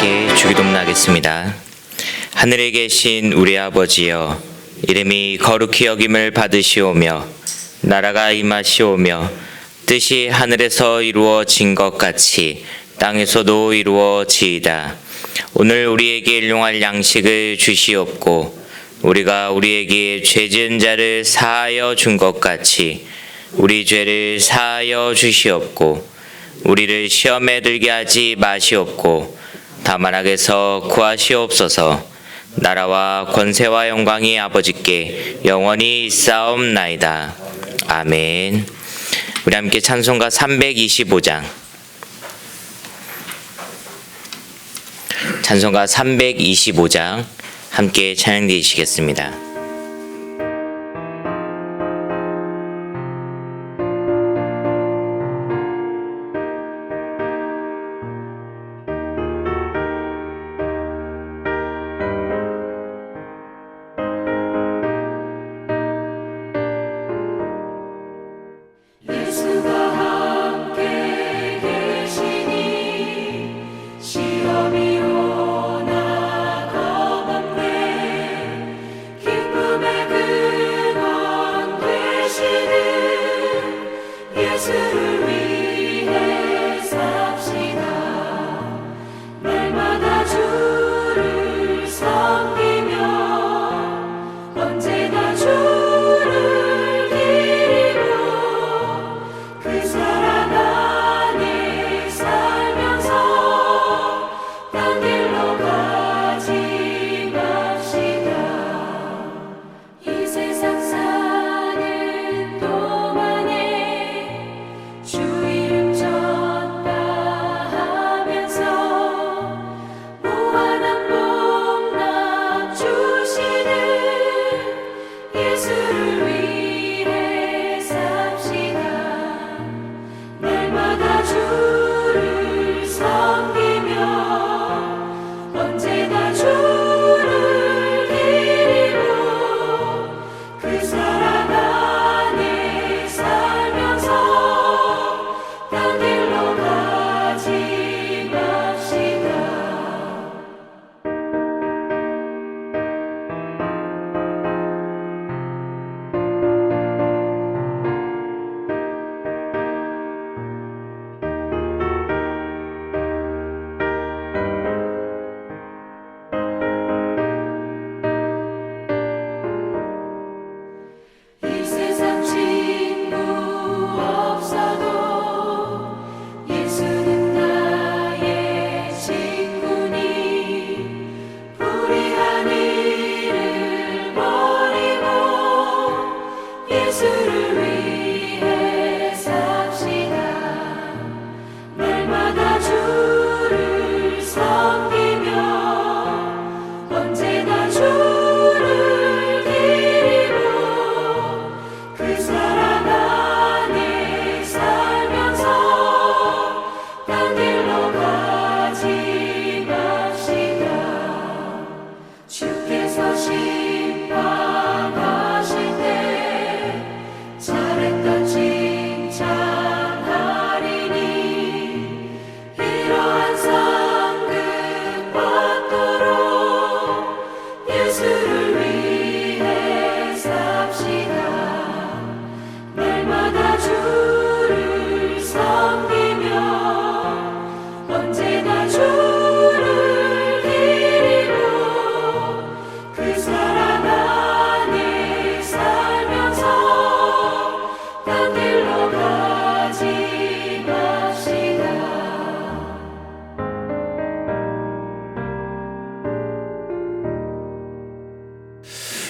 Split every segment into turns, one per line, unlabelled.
함께 주기도문하겠습니다. 하늘에 계신 우리 아버지여, 이름이 거룩히 여김을 받으시오며 나라가 임하시오며 뜻이 하늘에서 이루어진 것 같이 땅에서도 이루어지이다. 오늘 우리에게 일용할 양식을 주시옵고 우리가 우리에게 죄 지은 자를 사하여 준 것 같이 우리 죄를 사하여 주시옵고 우리를 시험에 들게 하지 마시옵고 다만 악에서 구하시옵소서. 나라와 권세와 영광이 아버지께 영원히 있사옵나이다. 아멘. 우리 함께 찬송가 325장, 찬송가 325장 함께 찬양 드리시겠습니다.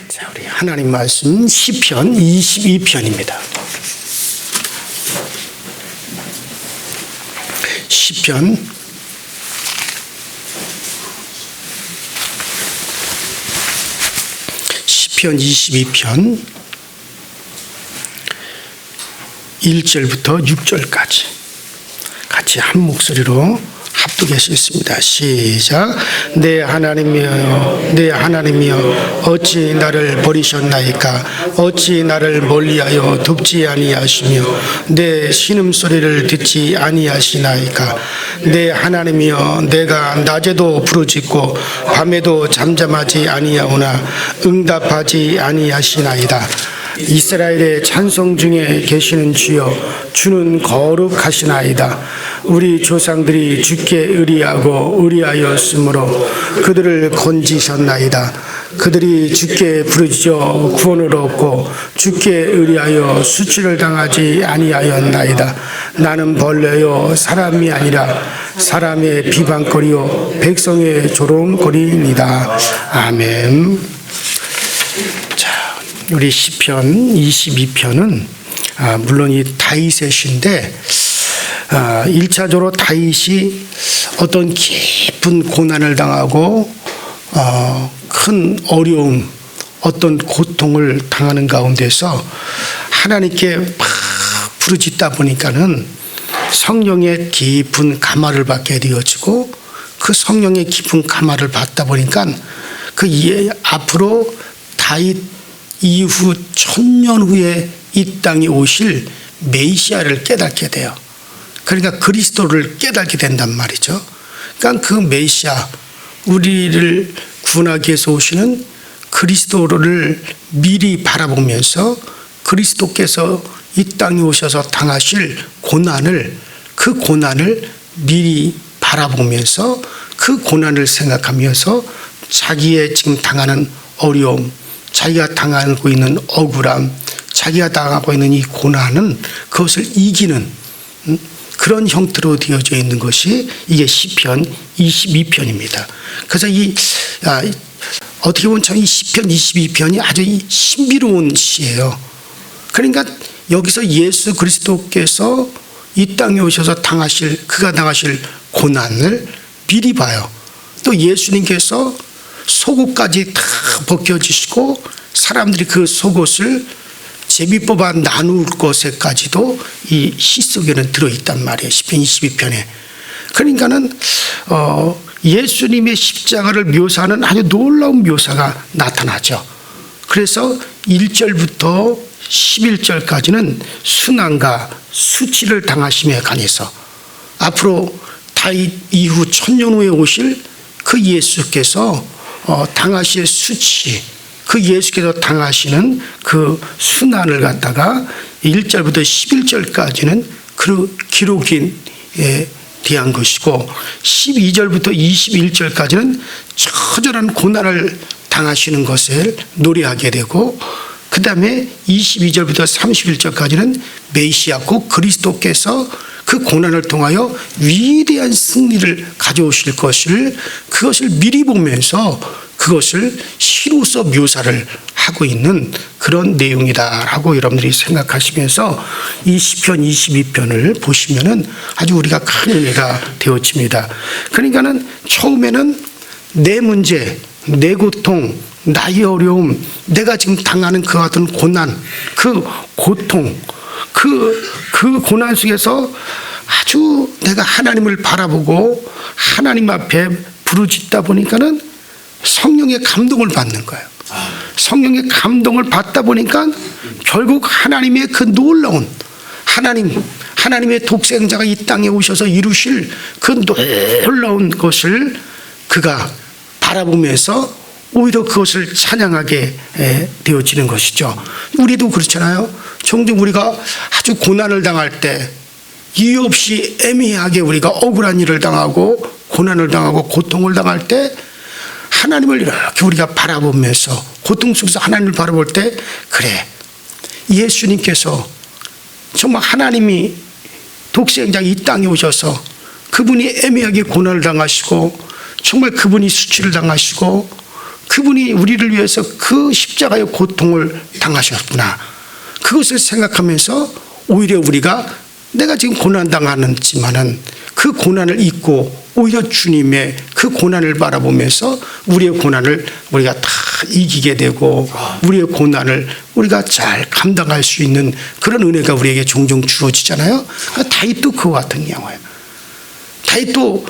자, 우리 하나님 말씀 시편 22편입니다. 시편 22편 1절부터 6절까지 같이 한 목소리로 또 계시겠습니다. 시작. 내 하나님이여, 내 하나님이여, 어찌 나를 버리셨나이까? 어찌 나를 멀리하여 돕지 아니하시며 내 신음소리를 듣지 아니하시나이까? 내 하나님이여, 내가 낮에도 부르짖고 밤에도 잠잠하지 아니하오나 응답하지 아니하시나이다. 이스라엘의 찬송 중에 계시는 주여, 주는 거룩하시나이다. 우리 조상들이 주께 의리하였으므로 그들을 건지셨나이다. 그들이 주께 부르짖어 구원을 얻고 주께 의리하여 수치를 당하지 아니하였나이다. 나는 벌레요 사람이 아니라 사람의 비방거리요 백성의 조롱거리이니다. 아멘. 우리 시편 22편은 물론 이 다윗의 시인데 1차적으로 다윗이 어떤 깊은 고난을 당하고 큰 어려움, 어떤 고통을 당하는 가운데서 하나님께 막 부르짖다 보니까는 성령의 깊은 감화를 받게 되어지고 그 성령의 깊은 감화를 받다 보니까 그 앞으로 다윗 이후 1000년 후에 이 땅에 오실 메시아를 깨닫게 돼요. 그러니까 그리스도를 깨닫게 된단 말이죠. 그러니까 그 메시아, 우리를 구원하기 위해서 오시는 그리스도를 미리 바라보면서 그리스도께서 이 땅에 오셔서 당하실 고난을, 그 고난을 미리 바라보면서 그 고난을 생각하면서 자기의 지금 당하는 어려움, 자기가 당하고 있는 억울함, 자기가 당하고 있는 이 고난은 그것을 이기는 그런 형태로 되어져 있는 것이 이게 시편 22편입니다. 그래서 어떻게 보면 참 이 시편 22편이 아주 신비로운 시예요. 그러니까 여기서 예수 그리스도께서 이 땅에 오셔서 그가 당하실 고난을 미리 봐요. 또 예수님께서 속옷까지 다 벗겨지시고 사람들이 그 속옷을 제비 뽑아 나눌 것에까지도 이 시 속에는 들어있단 말이에요. 시편 22편에. 그러니까는 예수님의 십자가를 묘사하는 아주 놀라운 묘사가 나타나죠. 그래서 1절부터 11절까지는 순환과 수치를 당하심에 관해서 앞으로 다윗 이후 1000년 후에 오실 그 예수께서 당하실 수치, 그 예수께서 당하시는 그 순환을 갖다가 1절부터 11절까지는 그 기록에 대한 것이고 12절부터 21절까지는 처절한 고난을 당하시는 것을 노래하게 되고 그 다음에 22절부터 31절까지는 메시아 곧 그리스도께서 그 고난을 통하여 위대한 승리를 가져오실 그것을 미리 보면서 그것을 시로서 묘사를 하고 있는 그런 내용이다라고 여러분들이 생각하시면서 이 시편 22편을 보시면은 아주 우리가 큰 은혜가 되어집니다. 그러니까는 처음에는 내 문제, 내 고통, 나의 어려움, 내가 지금 당하는 그 같은 고난, 그 고통, 그 고난 속에서 아주 내가 하나님을 바라보고 하나님 앞에 부르짖다 보니까는 성령의 감동을 받는 거예요. 성령의 감동을 받다 보니까 결국 하나님의 그 놀라운 하나님의 독생자가 이 땅에 오셔서 이루실 그 놀라운 것을 그가 바라보면서 오히려 그것을 찬양하게 되어지는 것이죠. 우리도 그렇잖아요. 종종 우리가 아주 고난을 당할 때 이유 없이 애매하게 우리가 억울한 일을 당하고 고난을 당하고 고통을 당할 때 하나님을 이렇게 우리가 바라보면서 고통 속에서 하나님을 바라볼 때 그래 예수님께서 정말 하나님이 독생자 이 땅에 오셔서 그분이 애매하게 고난을 당하시고 정말 그분이 수치를 당하시고 그분이 우리를 위해서 그 십자가의 고통을 당하셨구나. 그것을 생각하면서 오히려 우리가 내가 지금 고난당하지만은 그 고난을 잊고 오히려 주님의 그 고난을 바라보면서 우리의 고난을 우리가 다 이기게 되고 우리의 고난을 우리가 잘 감당할 수 있는 그런 은혜가 우리에게 종종 주어지잖아요. 다윗도 그와 같은 경우예요. 다윗도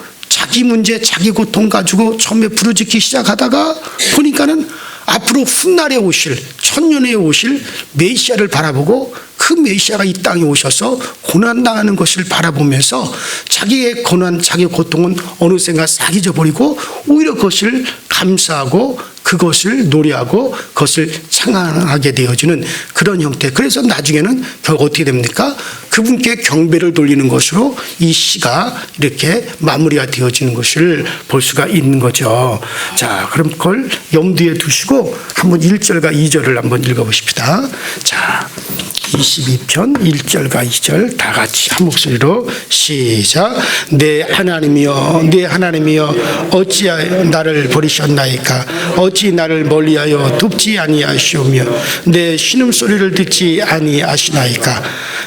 자기 문제, 자기 고통 가지고 처음에 부르짖기 시작하다가 보니까는 앞으로 훗날에 오실, 천년에 오실 메시아를 바라보고 그 메시아가 이 땅에 오셔서 고난당하는 것을 바라보면서 자기의 고난, 자기의 고통은 어느샌가 싹 잊어버리고 오히려 그것을 감사하고 그것을 노래하고 그것을 찬양하게 되어지는 그런 형태. 그래서 나중에는 결국 어떻게 됩니까? 그분께 경배를 돌리는 것으로 이 시가 이렇게 마무리가 되어지는 것을 볼 수가 있는 거죠. 자, 그럼 그걸 염두에 두시고 한번 1절과 2절을 한번 읽어보십시다. 자, 22편 1절과 2절 다 같이 한 목소리로 시작. 내 하나님이여, 내 하나님이여, 어찌하여 나를 버리셨나이까? 어찌 나를 멀리하여 돕지 아니하시오며 내 신음소리를 듣지 아니하시나이까?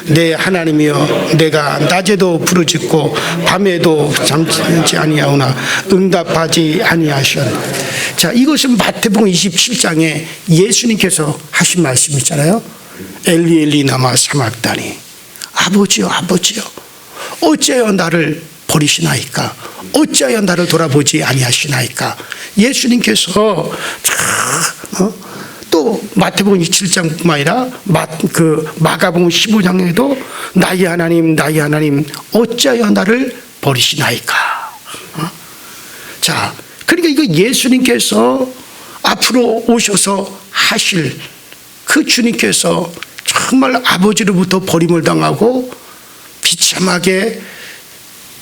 내 하나님이여, 내가 낮에도 부르짖고 밤에도 잠지 아니하오나 응답하지 아니하시오나. 자, 이것은 마태복음 27장에 예수님께서 하신 말씀이잖아요. 엘리 엘리 나마 사막다니, 아버지여 아버지여 어찌하여 나를 버리시나이까? 어찌하여 나를 돌아보지 아니하시나이까? 예수님께서 또 마태복음 27장뿐만 아니라 마가복음 15장에도 나의 하나님 나의 하나님 어찌하여 나를 버리시나이까? 자, 그러니까 이거 예수님께서 앞으로 오셔서 하실 그 주님께서 정말 아버지로부터 버림을 당하고 비참하게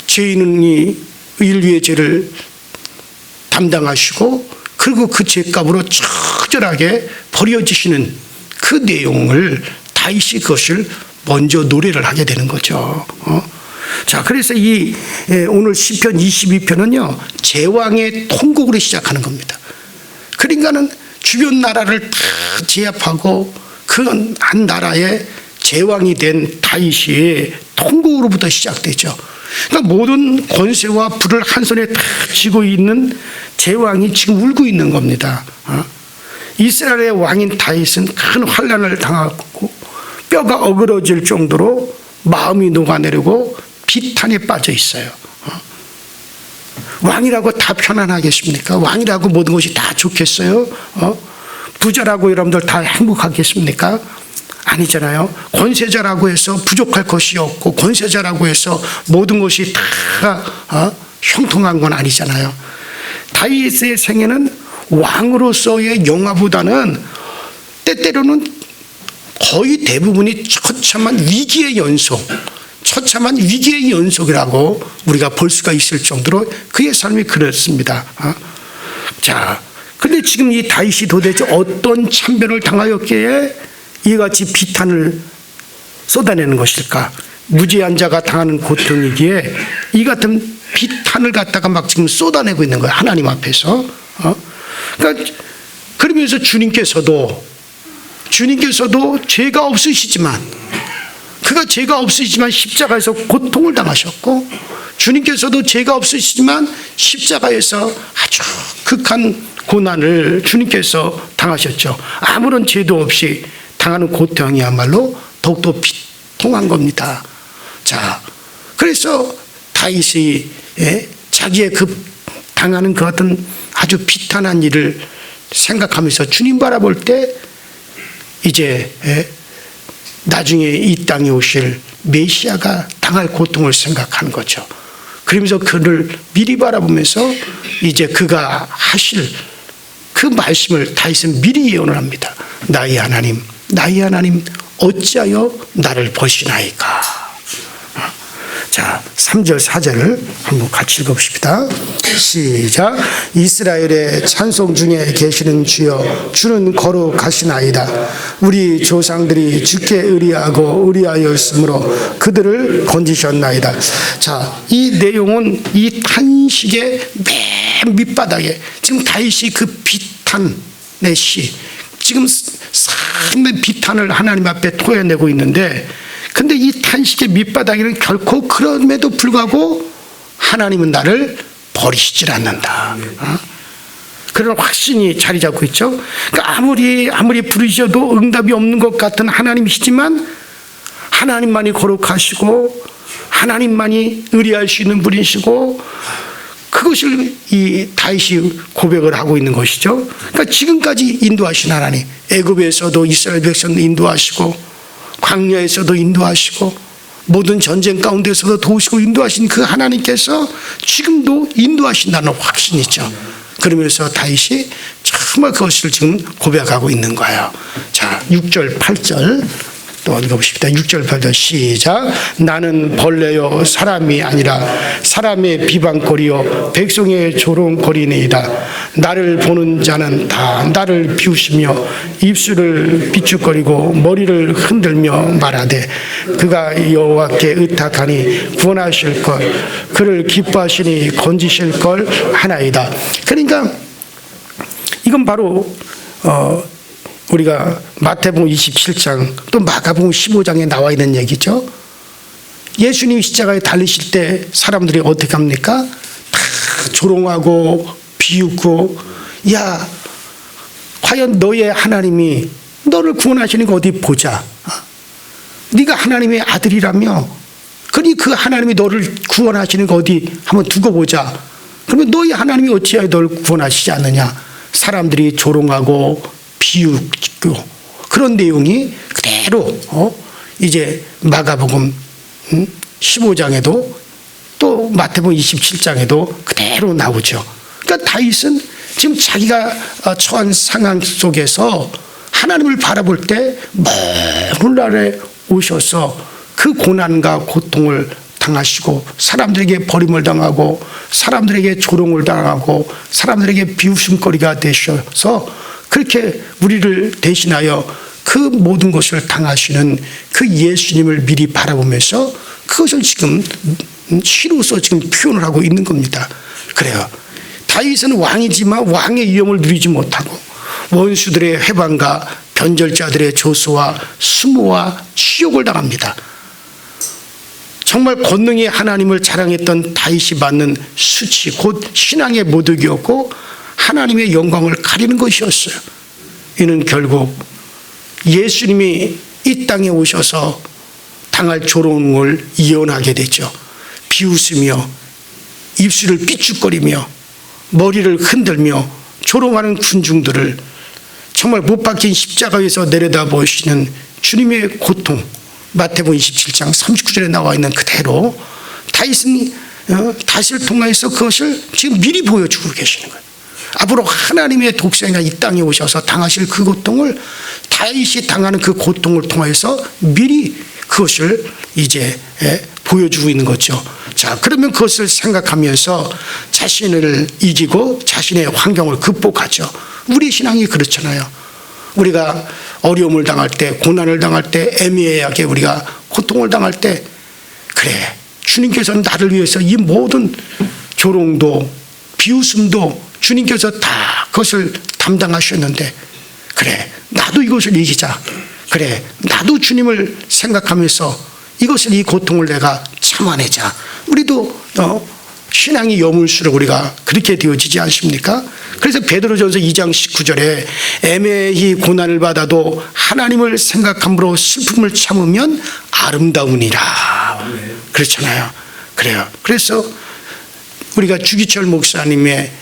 죄인이 인류의 죄를 담당하시고 그리고 그 죄값으로 처절하게 버려지시는 그 내용을 다윗이 그것을 먼저 노래를 하게 되는 거죠. 자, 그래서 이 오늘 시편 22편은요 제왕의 통곡으로 시작하는 겁니다. 그러니까는 주변 나라를 다 제압하고 그 한 나라의 제왕이 된 다윗이 통곡으로부터 시작되죠. 그러니까 모든 권세와 부를 한 손에 다 쥐고 있는 제왕이 지금 울고 있는 겁니다. 이스라엘의 왕인 다윗은 큰 환난을 당하고 뼈가 어그러질 정도로 마음이 녹아내리고 비탄에 빠져 있어요. 왕이라고 다 편안하겠습니까? 왕이라고 모든 것이 다 좋겠어요? 부자라고 여러분들 다 행복하겠습니까? 아니잖아요. 권세자라고 해서 부족할 것이 없고 권세자라고 해서 모든 것이 다 형통한 건 아니잖아요. 다윗의 생애는 왕으로서의 영화보다는 때때로는 거의 대부분이 처참한 위기의 연속, 처참한 위기의 연속이라고 우리가 볼 수가 있을 정도로 그의 삶이 그렇습니다. 자, 근데 지금 이 다윗이 도대체 어떤 참변을 당하였기에 이같이 비탄을 쏟아내는 것일까? 무죄한 자가 당하는 고통이기에 이 같은 비탄을 갖다가 막 지금 쏟아내고 있는 거예요. 하나님 앞에서. 그러니까 그러면서 주님께서도 죄가 없으시지만 그가 죄가 없으시지만 십자가에서 고통을 당하셨고 주님께서도 죄가 없으시지만 십자가에서 아주 극한 고난을 주님께서 당하셨죠. 아무런 죄도 없이 당하는 고통이야말로 더욱더 비통한 겁니다. 자, 그래서 다윗이 자기의 그 당하는 그 어떤 아주 비탄한 일을 생각하면서 주님 바라볼 때 이제 나중에 이 땅에 오실 메시아가 당할 고통을 생각하는 거죠. 그러면서 그를 미리 바라보면서 이제 그가 하실 그 말씀을 다윗은 미리 예언을 합니다. 나의 하나님, 나의 하나님 어찌하여 나를 버리시나이까? 자, 3절 4절을 한번 같이 읽어봅시다. 시작. 이스라엘의 찬송 중에 계시는 주여, 주는 거룩하시나이다. 우리 조상들이 주께 의리하였으므로 그들을 건지셨나이다. 자, 이 내용은 이 탄식의 맨 밑바닥에 지금 다윗이 그 비탄의 시, 지금 상당히 비탄을 하나님 앞에 토해내고 있는데, 근데 이 탄식의 밑바닥에는 결코 그럼에도 불구하고 하나님은 나를 버리시질 않는다. 그런 확신이 자리 잡고 있죠. 그러니까 아무리 부르셔도 응답이 없는 것 같은 하나님이시지만 하나님만이 거룩하시고 하나님만이 의리할 수 있는 분이시고 그것을 이 다윗이 고백을 하고 있는 것이죠. 그러니까 지금까지 인도하신 하나님, 애굽에서도 이스라엘 백성 인도하시고 광야에서도 인도하시고 모든 전쟁 가운데서도 도우시고 인도하신 그 하나님께서 지금도 인도하신다는 확신이 있죠. 그러면서 다윗이 정말 그것을 지금 고백하고 있는 거예요. 자, 6절 8절 또 읽어보십시다. 6절 8절 시작. 나는 벌레요 사람이 아니라 사람의 비방거리요 백성의 조롱거리니이다. 나를 보는 자는 다 나를 비웃으며 입술을 비축거리고 머리를 흔들며 말하되 그가 여호와께 의탁하니 구원하실 것 그를 기뻐하시니 건지실 걸 하나이다. 그러니까 이건 바로 우리가 마태복음 27장 또 마가복음 15장에 나와 있는 얘기죠. 예수님이 십자가에 달리실 때 사람들이 어떻게 합니까? 다 조롱하고 비웃고 야 과연 너의 하나님이 너를 구원하시는 거 어디 보자. 네가 하나님의 아들이라며 그러니 그 하나님이 너를 구원하시는 거 어디 한번 두고 보자. 그러면 너의 하나님이 어찌하여 너를 구원하시지 않느냐. 사람들이 조롱하고 비웃고 그런 내용이 그대로 이제 마가복음 15장에도 또 마태복음 27장에도 그대로 나오죠. 그러니까 다윗은 지금 자기가 처한 상황 속에서 하나님을 바라볼 때 먼 날에 오셔서 그 고난과 고통을 당하시고 사람들에게 버림을 당하고 사람들에게 조롱을 당하고 사람들에게 비웃음거리가 되셔서 그렇게 우리를 대신하여 그 모든 것을 당하시는 그 예수님을 미리 바라보면서 그것을 지금 시로서 지금 표현을 하고 있는 겁니다. 그래요. 다윗은 왕이지만 왕의 위엄을 누리지 못하고 원수들의 회방과 변절자들의 조소와 수모와 치욕을 당합니다. 정말 권능의 하나님을 자랑했던 다윗이 받는 수치 곧 신앙의 모독이었고 하나님의 영광을 가리는 것이었어요. 이는 결국 예수님이 이 땅에 오셔서 당할 조롱을 예언하게 되죠. 비웃으며 입술을 삐죽거리며 머리를 흔들며 조롱하는 군중들을 정말 못 박힌 십자가 위에서 내려다보시는 주님의 고통 마태복음 27장 39절에 나와 있는 그대로 다윗은 다윗을 통해서 그것을 지금 미리 보여주고 계시는 거예요. 앞으로 하나님의 독생자 이 땅에 오셔서 당하실 그 고통을 다윗이 당하는 그 고통을 통해서 미리 그것을 이제 보여주고 있는 거죠. 자, 그러면 그것을 생각하면서 자신을 이기고 자신의 환경을 극복하죠. 우리 신앙이 그렇잖아요. 우리가 어려움을 당할 때, 고난을 당할 때, 애매하게 우리가 고통을 당할 때 그래, 주님께서 나를 위해서 이 모든 조롱도 비웃음도 주님께서 다 그것을 담당하셨는데 그래 나도 이것을 이기자. 그래 나도 주님을 생각하면서 이것을 이 고통을 내가 참아내자. 우리도 신앙이 여물수록 우리가 그렇게 되어지지 않습니까? 그래서 베드로전서 2장 19절에 애매히 고난을 받아도 하나님을 생각함으로 슬픔을 참으면 아름다우니라 그렇잖아요. 그래요. 그래서 우리가 주기철 목사님의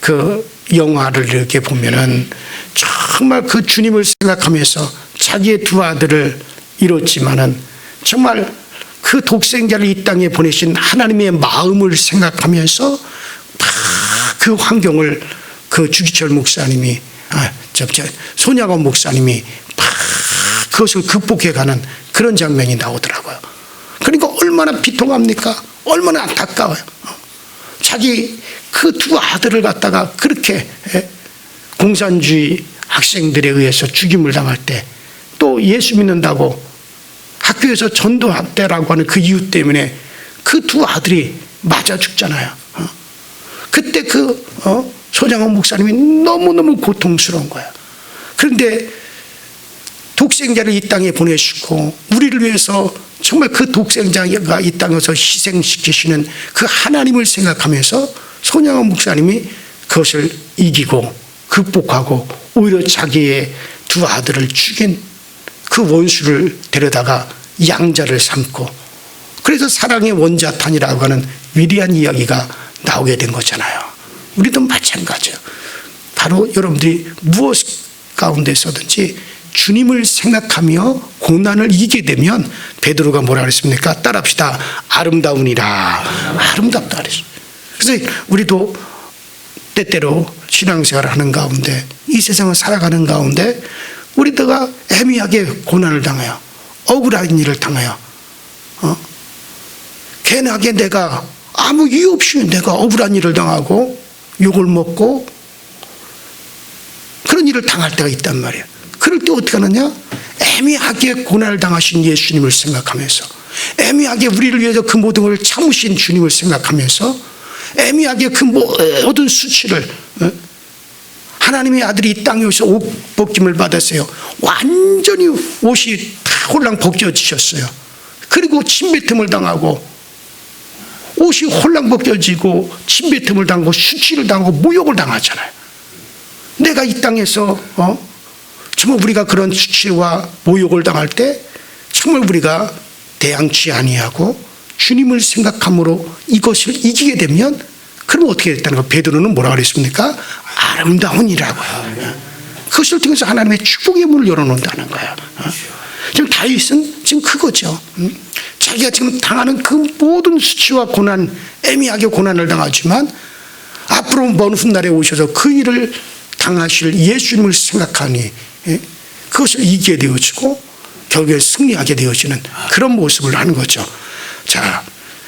그 영화를 이렇게 보면은 정말 그 주님을 생각하면서 자기의 두 아들을 잃었지만은 정말 그 독생자를 이 땅에 보내신 하나님의 마음을 생각하면서 그 환경을 그 주기철 목사님이 손양원 목사님이 그것을 극복해가는 그런 장면이 나오더라고요. 그러니까 얼마나 비통합니까? 얼마나 안타까워요. 자기 그 두 아들을 갖다가 그렇게 공산주의 학생들에 의해서 죽임을 당할 때 또 예수 믿는다고 학교에서 전도한다라고 하는 그 이유 때문에 그 두 아들이 맞아 죽잖아요. 그때 손양원 목사님이 너무너무 고통스러운 거예요. 그런데 독생자를 이 땅에 보내시고 우리를 위해서 정말 그 독생자가 이 땅에서 희생시키시는 그 하나님을 생각하면서 손양원 목사님이 그것을 이기고 극복하고 오히려 자기의 두 아들을 죽인 그 원수를 데려다가 양자를 삼고 그래서 사랑의 원자탄이라고 하는 위대한 이야기가 나오게 된 거잖아요. 우리도 마찬가지예요. 바로 여러분들이 무엇 가운데서든지 주님을 생각하며 고난을 이기게 되면 베드로가 뭐라 그랬습니까? 따라합시다. 아름다우니라. 아름답다 그랬어요. 그래서 우리도 때때로 신앙생활을 하는 가운데 이 세상을 살아가는 가운데 우리가 애매하게 고난을 당해요. 억울한 일을 당해요. 괜하게 내가 아무 이유 없이 내가 억울한 일을 당하고 욕을 먹고 그런 일을 당할 때가 있단 말이에요. 그럴 때 어떻게 하느냐? 애매하게 고난을 당하신 예수님을 생각하면서, 애매하게 우리를 위해서 그 모든 걸 참으신 주님을 생각하면서, 애매하게 그 모든 수치를, 하나님의 아들이 이 땅에 오셔서 옷 벗김을 받았어요. 완전히 옷이 다 홀랑 벗겨지셨어요. 그리고 침뱉음을 당하고 옷이 홀랑 벗겨지고 침뱉음을 당하고 수치를 당하고 모욕을 당하잖아요. 내가 이 땅에서 정말 우리가 그런 수치와 모욕을 당할 때 정말 우리가 대항치 아니하고 주님을 생각함으로 이것을 이기게 되면 그럼 어떻게 됐다는 거? 베드로는 뭐라 그랬습니까? 아름다운이라고요. 그것을 통해서 하나님의 축복의 문을 열어놓는다는 거예요. 지금 다윗은 지금 그거죠. 자기가 지금 당하는 그 모든 수치와 고난, 애매하게 고난을 당하지만 앞으로 먼 훗날에 오셔서 그 일을 당하실 예수님을 생각하니 그것을 이기게 되어지고 결국에 승리하게 되어지는 그런 모습을 하는 거죠. 자,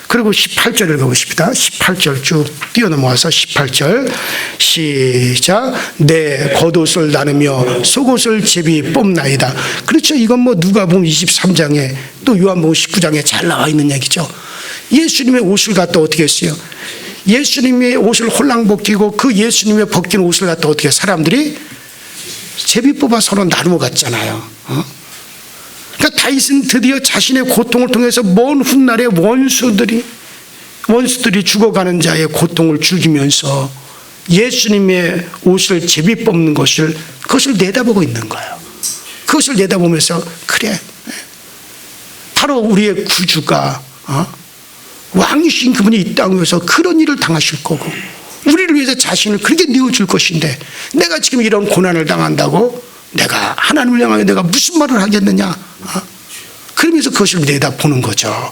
그리고 18절 읽어보십니다. 18절 쭉 뛰어넘어와서 18절 시작. 내 겉옷을 나누며 속옷을 제비 뽑나이다. 그렇죠. 이건 뭐 누가복음 23장에 또 요한복음 19장에 잘 나와 있는 얘기죠. 예수님의 옷을 갖다 어떻게 했어요? 예수님의 옷을 홀랑 벗기고 그 예수님의 벗긴 옷을 갖다 어떻게 사람들이 제비 뽑아 서로 나누어 갔잖아요. 그러니까 다윗은 드디어 자신의 고통을 통해서 먼 훗날에 원수들이 죽어가는 자의 고통을 죽이면서 예수님의 옷을 제비 뽑는 그것을 내다보고 있는 거예요. 그것을 내다보면서 그래, 바로 우리의 구주가 왕이신 그분이 이 땅에서 그런 일을 당하실 거고 우리를 위해서 자신을 그렇게 내어줄 것인데 내가 지금 이런 고난을 당한다고 내가 하나님을 향하여 내가 무슨 말을 하겠느냐? 그러면서 그것을 내다보는 거죠.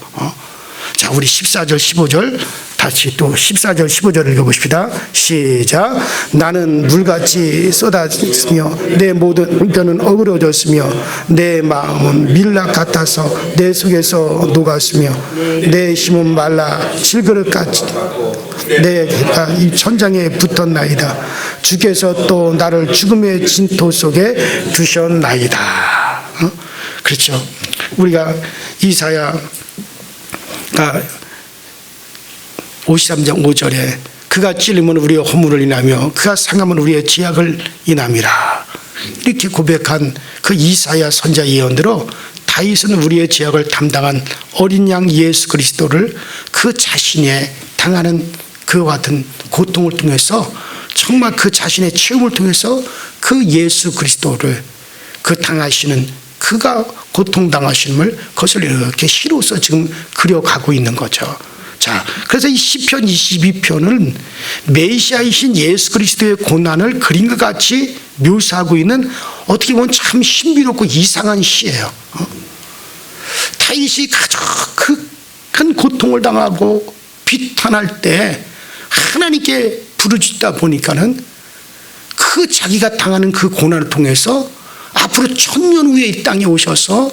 자, 우리 14절 15절 다시 또 14절 15절을 읽어보십시다. 시작. 나는 물같이 쏟아졌으며 내 모든 형편은 어그러졌으며 내 마음은 밀락 같아서 내 속에서 녹았으며 내 힘은 말라 질그릇같이 내 개가 이 천장에 붙었나이다. 주께서 또 나를 죽음의 진토 속에 두셨나이다. 그렇죠. 우리가 이사야가 53장 5절에 그가 찔림은 우리의 허물을 인하며 그가 상함은 우리의 죄악을 인함이라 이렇게 고백한 그 이사야 선자 예언대로 다윗은 우리의 죄악을 담당한 어린 양 예수 그리스도를 그 자신의 당하는 그와 같은 고통을 통해서 정말 그 자신의 체험을 통해서 그 예수 그리스도를 그 당하시는 그가 고통당하심을 그것을 이렇게 시로서 지금 그려가고 있는 거죠. 자, 그래서 이 시편 22편은 메시아이신 예수 그리스도의 고난을 그림과 같이 묘사하고 있는 어떻게 보면 참 신비롭고 이상한 시예요. 다윗이 가장 큰 고통을 당하고 비탄할 때 하나님께 부르짖다 보니까는 그 자기가 당하는 그 고난을 통해서 앞으로 1000년 후에 이 땅에 오셔서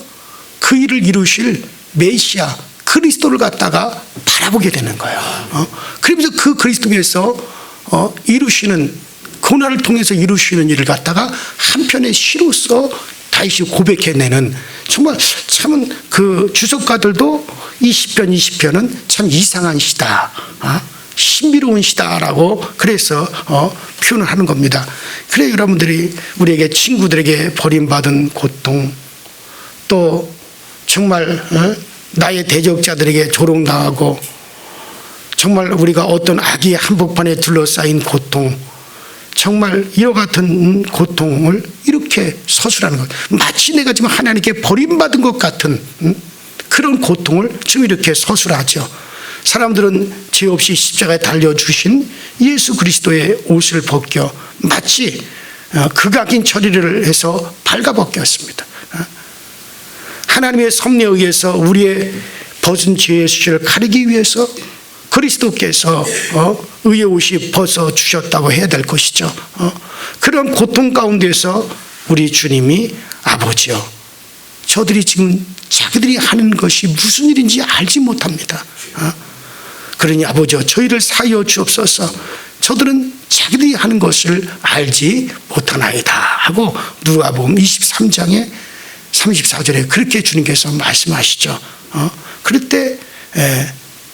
그 일을 이루실 메시아 그리스도를 갖다가 바라보게 되는 거예요. 그러면서 그 그리스도에서 이루시는 고난을 통해서 이루시는 일을 갖다가 한편의 시로서 다윗이 고백해내는 정말 참 그 주석가들도 이 시편 20편은 참 이상한 시다. 신비로운 시다라고 그래서 표현을 하는 겁니다. 그래 여러분들이 우리에게 친구들에게 버림받은 고통 또 정말 나의 대적자들에게 조롱당하고 정말 우리가 어떤 악의 한복판에 둘러싸인 고통 정말 이와 같은 고통을 이렇게 서술하는 것 마치 내가 지금 하나님께 버림받은 것 같은 그런 고통을 지금 이렇게 서술하죠. 사람들은 죄 없이 십자가에 달려주신 예수 그리스도의 옷을 벗겨 마치 극악인 처리를 해서 발가벗겼습니다. 하나님의 섭리에 의해서 우리의 벗은 죄의 수치를 가리기 위해서 그리스도께서 의의 옷이 벗어주셨다고 해야 될 것이죠. 그런 고통 가운데서 우리 주님이 아버지요, 저들이 지금 자기들이 하는 것이 무슨 일인지 알지 못합니다. 그러니 아버지요, 저희를 사하여 주옵소서. 저들은 자기들이 하는 것을 알지 못하나이다 하고 누가복음 23장에 34절에 그렇게 주님께서 말씀하시죠. 그럴 때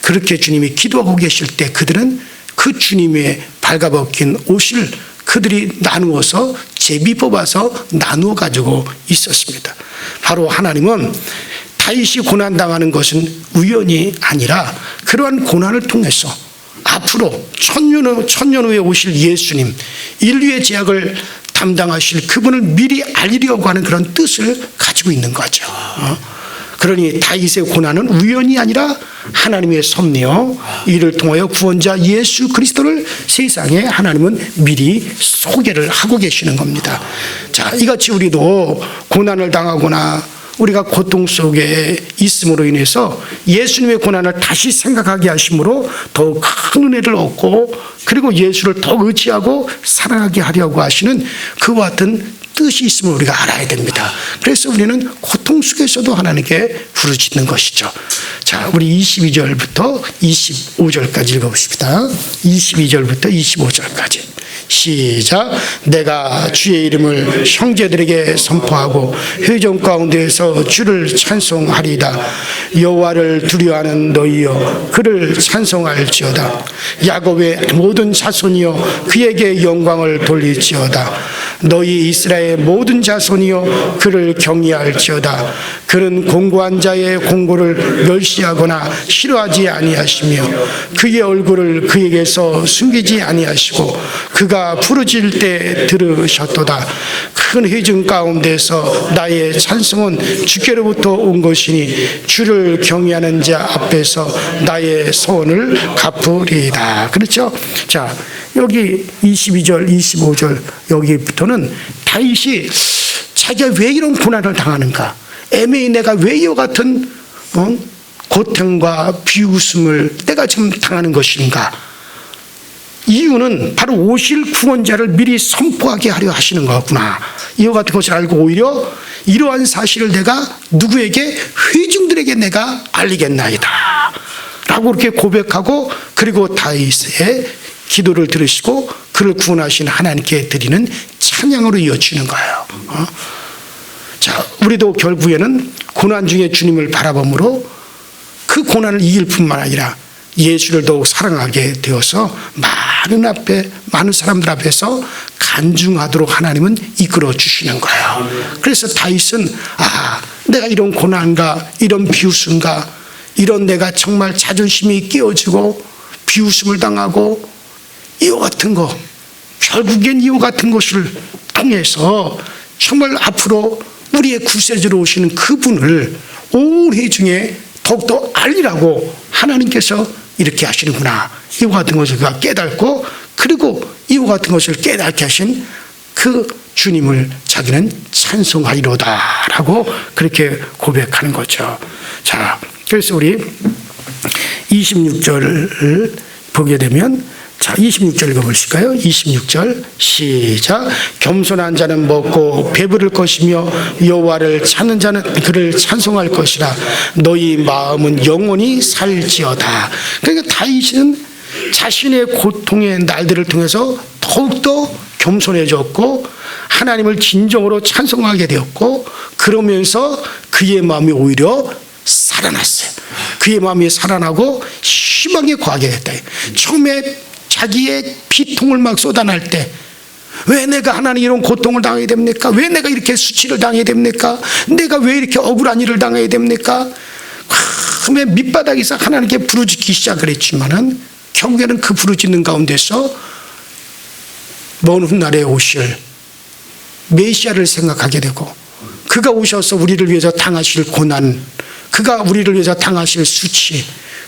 그렇게 주님이 기도하고 계실 때 그들은 그 주님의 발가벗긴 옷을 그들이 나누어서 제비 뽑아서 나누어 가지고 있었습니다. 바로 하나님은 다윗이 고난당하는 것은 우연이 아니라 그러한 고난을 통해서 앞으로 천년 후에 오실 예수님, 인류의 죄악을 담당하실 그분을 미리 알리려고 하는 그런 뜻을 가지고 있는 거죠. 그러니 다윗의 고난은 우연이 아니라 하나님의 섭리요, 이를 통하여 구원자 예수 그리스도를 세상에 하나님은 미리 소개를 하고 계시는 겁니다. 자, 이같이 우리도 고난을 당하거나 우리가 고통 속에 있음으로 인해서 예수님의 고난을 다시 생각하게 하심으로 더욱 큰 은혜를 얻고 그리고 예수를 더 의지하고 사랑하게 하려고 하시는 그와 같은 뜻이 있음을 우리가 알아야 됩니다. 그래서 우리는 고통 속에서도 하나님께 부르짖는 것이죠. 자, 우리 22절부터 25절까지 읽어보십니다. 22절부터 25절까지 시작. 내가 주의 이름을 형제들에게 선포하고 회중 가운데에서 주를 찬송하리이다. 여호와를 두려워하는 너희여, 그를 찬송할지어다. 야곱의 모든 자손이여, 그에게 영광을 돌릴지어다. 너희 이스라엘 모든 자손이여, 그를 경외할지어다. 그는 공고한 자의 공고를 멸시하거나 싫어하지 아니하시며 그의 얼굴을 그에게서 숨기지 아니하시고 그가 부르짖을 때 들으셨도다. 큰 회중 가운데서 나의 찬송은 주께로부터 온 것이니 주를 경외하는 자 앞에서 나의 소원을 갚으리이다. 그렇죠? 자, 여기 22절, 25절 여기부터는 다윗이 자기가 왜 이런 고난을 당하는가, 애매히 내가 왜 이와 같은 고통과 비웃음을 내가 지금 당하는 것인가, 이유는 바로 오실 구원자를 미리 선포하게 하려 하시는 거구나. 이와 같은 것을 알고 오히려 이러한 사실을 내가 누구에게, 회중들에게 내가 알리겠나이다 라고 그렇게 고백하고, 그리고 다윗의 기도를 들으시고 그를 구원하신 하나님께 드리는 찬양으로 이어지는 거예요. 자, 우리도 결국에는 고난 중에 주님을 바라봄으로 그 고난을 이길 뿐만 아니라 예수를 더욱 사랑하게 되어서 많은 사람들 앞에서 간증하도록 하나님은 이끌어 주시는 거예요. 그래서 다윗은 내가 이런 고난과 이런 비웃음과 이런 내가 정말 자존심이 깨어지고 비웃음을 당하고 이와 같은 거, 결국엔 이와 같은 것을 통해서 정말 앞으로 우리의 구세주로 오시는 그분을 온 회중에 더욱더 알리라고 하나님께서 이렇게 하시는구나, 이와 같은 것을 그가 깨닫고, 그리고 이와 같은 것을 깨닫게 하신 그 주님을 자기는 찬송하리로다 라고 그렇게 고백하는 거죠. 자, 그래서 우리 26절을 보게 되면, 자, 26절 읽어보실까요? 26절 시작. 겸손한 자는 먹고 배부를 것이며 여호와를 찾는 자는 그를 찬송할 것이라. 너희 마음은 영원히 살지어다. 그러니까 다윗은 자신의 고통의 날들을 통해서 더욱더 겸손해졌고 하나님을 진정으로 찬송하게 되었고, 그러면서 그의 마음이 오히려 살아났어요. 그의 마음이 살아나고 희망에 거하게 됐다. 처음에 자기의 비통을 막 쏟아낼 때, 왜 내가 하나님 이런 고통을 당해야 됩니까? 왜 내가 이렇게 수치를 당해야 됩니까? 내가 왜 이렇게 억울한 일을 당해야 됩니까? 처음에 밑바닥에서 하나님께 부르짖기 시작을 했지만은 결국에는 그 부르짖는 가운데서 먼 훗날에 오실 메시아를 생각하게 되고, 그가 오셔서 우리를 위해서 당하실 고난, 그가 우리를 위해서 당하실 수치,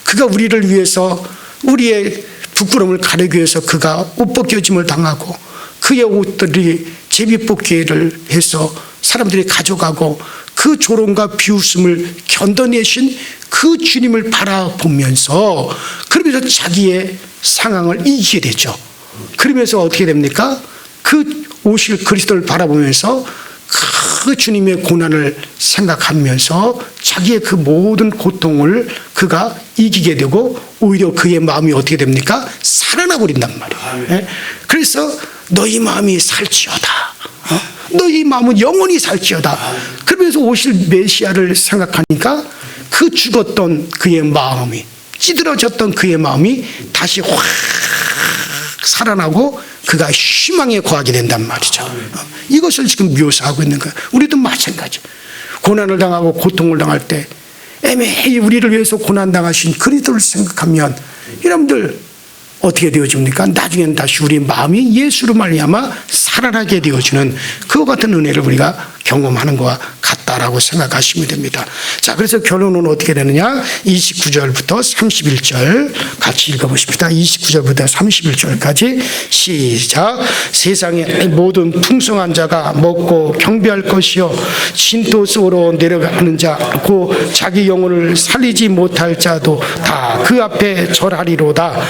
그가 우리를 위해서 우리의 부끄러움을 가리기 위해서 그가 옷 벗겨짐을 당하고 그의 옷들이 제비뽑기를 해서 사람들이 가져가고 그 조롱과 비웃음을 견뎌내신 그 주님을 바라보면서 그러면서 자기의 상황을 이기게 되죠. 그러면서 어떻게 됩니까? 그 오실 그리스도를 바라보면서 그 주님의 고난을 생각하면서 자기의 그 모든 고통을 그가 이기게 되고 오히려 그의 마음이 어떻게 됩니까? 살아나 버린단 말이에요. 그래서 너희 마음이 살지어다. 너희 마음은 영원히 살지어다. 그러면서 오실 메시아를 생각하니까 그 죽었던 그의 마음이, 찌들어졌던 그의 마음이 다시 확 살아나고 그가 희망에 거하게 된단 말이죠. 이것을 지금 묘사하고 있는 거예요. 우리도 마찬가지. 고난을 당하고 고통을 당할 때 애매히 우리를 위해서 고난당하신 그리스도를 생각하면 여러분들 어떻게 되어집니까? 나중에는 다시 우리 마음이 예수로 말미암아 살아나게 되어지는 그와 같은 은혜를 우리가 경험하는 것과 같다라고 생각하시면 됩니다. 자, 그래서 결론은 어떻게 되느냐? 29절부터 31절 같이 읽어보십시다. 29절부터 31절까지 시작. 세상의 모든 풍성한 자가 먹고 경배할 것이요 진토 속으로 내려가는 자 곧 자기 영혼을 살리지 못할 자도 다 그 앞에 절하리로다.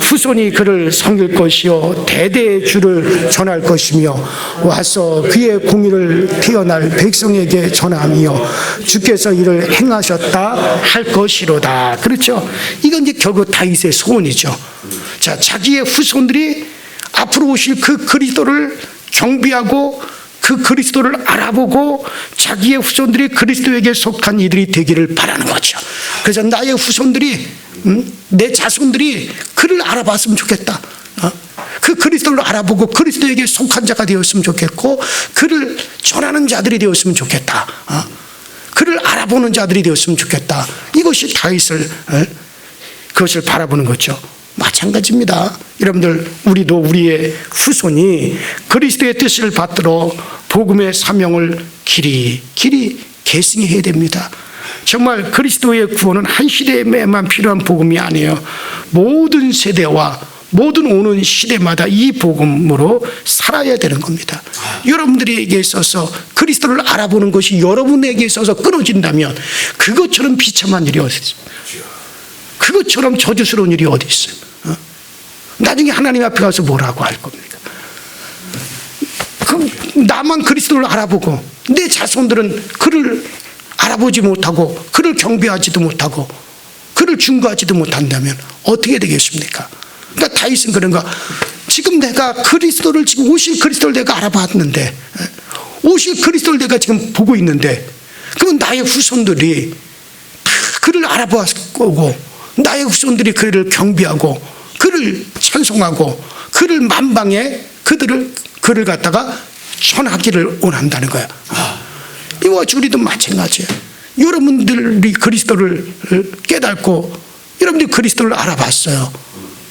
후손이 그를 섬길 것이요 대대의 주를 전할 것이며 와서 그의 공의를 태어날 백성에게 전하며 주께서 이를 행하셨다 할 것이로다. 그렇죠? 이건 이제 결국 다윗의 소원이죠. 자, 자기의 후손들이 앞으로 오실 그 그리스도를 경배하고 그 그리스도를 알아보고 자기의 후손들이 그리스도에게 속한 이들이 되기를 바라는 거죠. 그래서 나의 후손들이 내 자손들이 그를 알아봤으면 좋겠다. 그 그리스도를 알아보고 그리스도에게 속한 자가 되었으면 좋겠고 그를 전하는 자들이 되었으면 좋겠다. 그를 알아보는 자들이 되었으면 좋겠다. 이것이 다윗을 그것을 바라보는 거죠. 마찬가지입니다. 여러분들 우리도 우리의 후손이 그리스도의 뜻을 받들어 복음의 사명을 길이 계승해야 됩니다. 정말 그리스도의 구원은 한 시대에만 필요한 복음이 아니에요. 모든 세대와 모든 오는 시대마다 이 복음으로 살아야 되는 겁니다. 여러분들에게 있어서 그리스도를 알아보는 것이 여러분에게 있어서 끊어진다면 그것처럼 비참한 일이 어디 있습니까? 그것처럼 저주스러운 일이 어디 있어요? 나중에 하나님 앞에 가서 뭐라고 할 겁니까? 나만 그리스도를 알아보고 내 자손들은 그를 알아보지 못하고 그를 경배하지도 못하고 그를 중거하지도 못한다면 어떻게 되겠습니까? 그러니까 다윗은 그런 거. 지금 내가 그리스도를 지금 오실 그리스도를 내가 알아봤는데 오실 그리스도를 내가 지금 보고 있는데 그러면 나의 후손들이 그를 알아보고 나의 후손들이 그를 경배하고 그를 찬송하고 그를 만방에 그를 갖다가 전하기를 원한다는 거야. 이와 같이 우리도 마찬가지예요. 여러분들이 그리스도를 깨닫고 여러분들이 그리스도를 알아봤어요.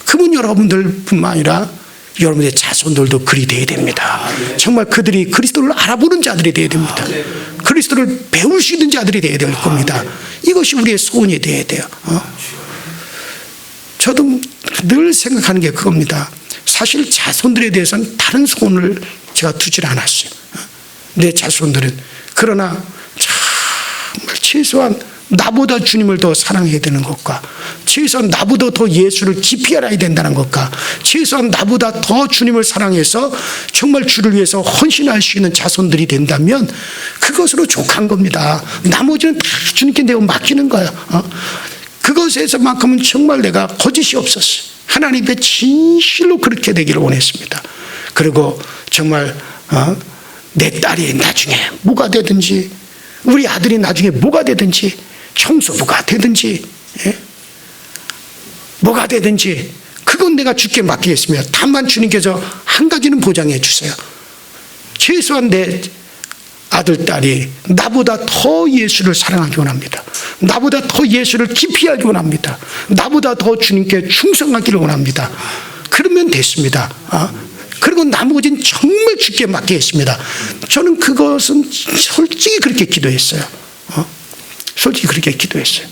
그분 여러분들뿐만 아니라 여러분의 자손들도 그리 되어야 됩니다. 정말 그들이 그리스도를 알아보는 자들이 되어야 됩니다. 그리스도를 배울 수 있는 자들이 되어야 될 겁니다. 이것이 우리의 소원이 되어야 돼요. 저도 늘 생각하는 게 그겁니다. 사실 자손들에 대해서는 다른 소원을 제가 두질 않았어요. 내 자손들은. 그러나 정말 최소한 나보다 주님을 더 사랑해야 되는 것과 최소한 나보다 더 예수를 깊이 알아야 된다는 것과 최소한 나보다 더 주님을 사랑해서 정말 주를 위해서 헌신할 수 있는 자손들이 된다면 그것으로 족한 겁니다. 나머지는 다 주님께 내가 맡기는 거야. 그것에서만큼은 정말 내가 거짓이 없었어요. 하나님께 진실로 그렇게 되기를 원했습니다. 그리고 정말 내 딸이 나중에 뭐가 되든지 우리 아들이 나중에 뭐가 되든지 청소부가 되든지 뭐가 되든지 그건 내가 주께 맡기겠습니다. 다만 주님께서 한 가지는 보장해 주세요. 최소한 내 아들, 딸이 나보다 더 예수를 사랑하기 원합니다. 나보다 더 예수를 깊이 알기 원합니다. 나보다 더 주님께 충성하기를 원합니다. 그러면 됐습니다. 그리고 나머지는 정말 주께 맡기겠습니다. 저는 그것은 솔직히 그렇게 기도했어요. 솔직히 그렇게 기도했어요.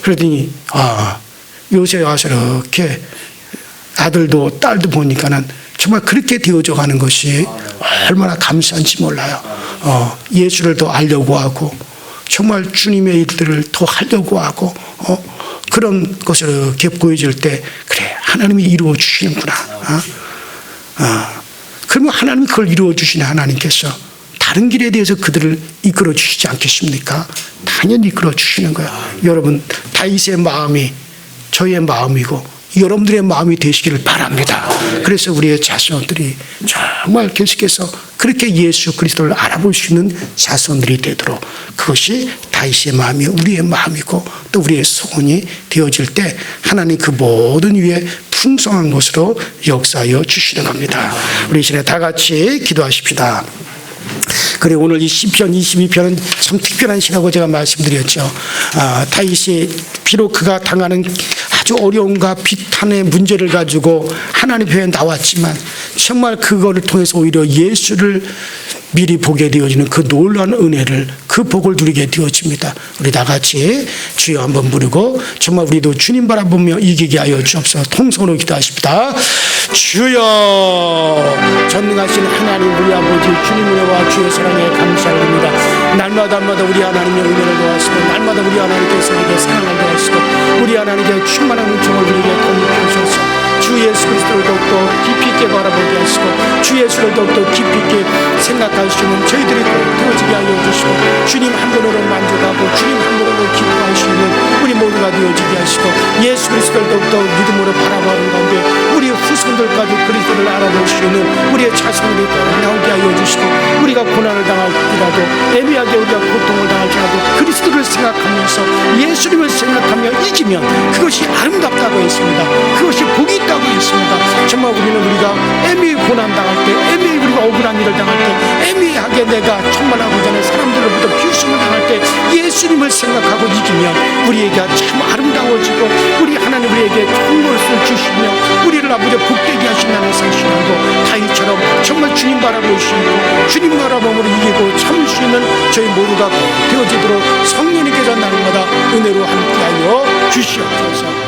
그러더니 요새 와서 이렇게 아들도 딸도 보니까는 정말 그렇게 되어져 가는 것이 얼마나 감사한지 몰라요. 예수를 더 알려고 하고 정말 주님의 일들을 더 하려고 하고 그런 것을 이렇게 보여줄 때 그래 하나님이 이루어 주시는구나. 그러면 하나님이 그걸 이루어 주시는 하나님께서 다른 길에 대해서 그들을 이끌어 주시지 않겠습니까? 당연히 이끌어 주시는 거예요. 여러분 다윗의 마음이 저의 마음이고 여러분들의 마음이 되시기를 바랍니다. 그래서 우리의 자손들이 정말 계속해서 그렇게 예수 그리스도를 알아볼 수 있는 자손들이 되도록 그것이 다윗의 마음이 우리의 마음이고 또 우리의 소원이 되어질 때 하나님 그 모든 위에 풍성한 것으로 역사하여 주시는 겁니다. 우리 이 시간에 다 같이 기도하십시다. 그리고 오늘 이 시편 22편은 참 특별한 시라고 제가 말씀드렸죠. 다윗이 비록 그가 당하는 아주 어려움과 비탄의 문제를 가지고 하나님 편에 나왔지만 정말 그거를 통해서 오히려 예수를 미리 보게 되어지는 그 놀라운 은혜를 그 복을 누리게 되어집니다. 우리 다 같이 주여 한번 부르고 정말 우리도 주님 바라보며 이기게 하여 주옵소서. 통성으로 기도하십니다. 주여 전능하신 하나님 우리 아버지 주님 은혜와 주의 사랑에 감사드립니다. 날마다 우리 하나님의 은혜를 도하시고 날마다 우리 하나님께서 우리에게 사랑을 도하시고 우리 하나님께 충만한 은총을 우리에게 더입혀주셔서 주 예수 그리스도를 더욱더 깊이 있게 바라보게 하시고 주 예수를 더욱더 깊이 있게 생각할 수 있는 저희들이 꼭 되어지게 하여 주시고 주님 한 분으로 만족하고 주님 한 분으로 기뻐할 수 있는 우리 모두가 되어지게 하시고 예수 그리스도를 더욱더 믿음으로 바라보는 가운데 우리 후손들까지 그리스도를 알아볼 수 있는 우리의 자손들이 꼭 나오게 하여 주시고 우리가 고난을 당할지라도 애매하게 우리가 고통을 당할지라도 그리스도를 생각하면서 예수님을 생각하며 이기면 그것이 아름답다고 했습니다. 그것이 복이 있다고 했습니다. 정말 우리가 애매히 고난당할 때 애매히 우리가 억울한 일을 당할 때 애매하게 내가 천만하고자 하는 사람들로부터 비웃음을 당할 때 예수님을 생각하고 이기면 우리에게 참 아름다워지고 우리 하나님 우리에게 좋은 것을 주시며 우리를 아버지 복되게 하신다는 사실하고 다윗처럼 정말 주님 바라보시고 주님 바라봄으로 이기고 참을 수 있는 저희 모두가 되어지도록 성령님께서 날마다 은혜로 함께하여 주시옵소서.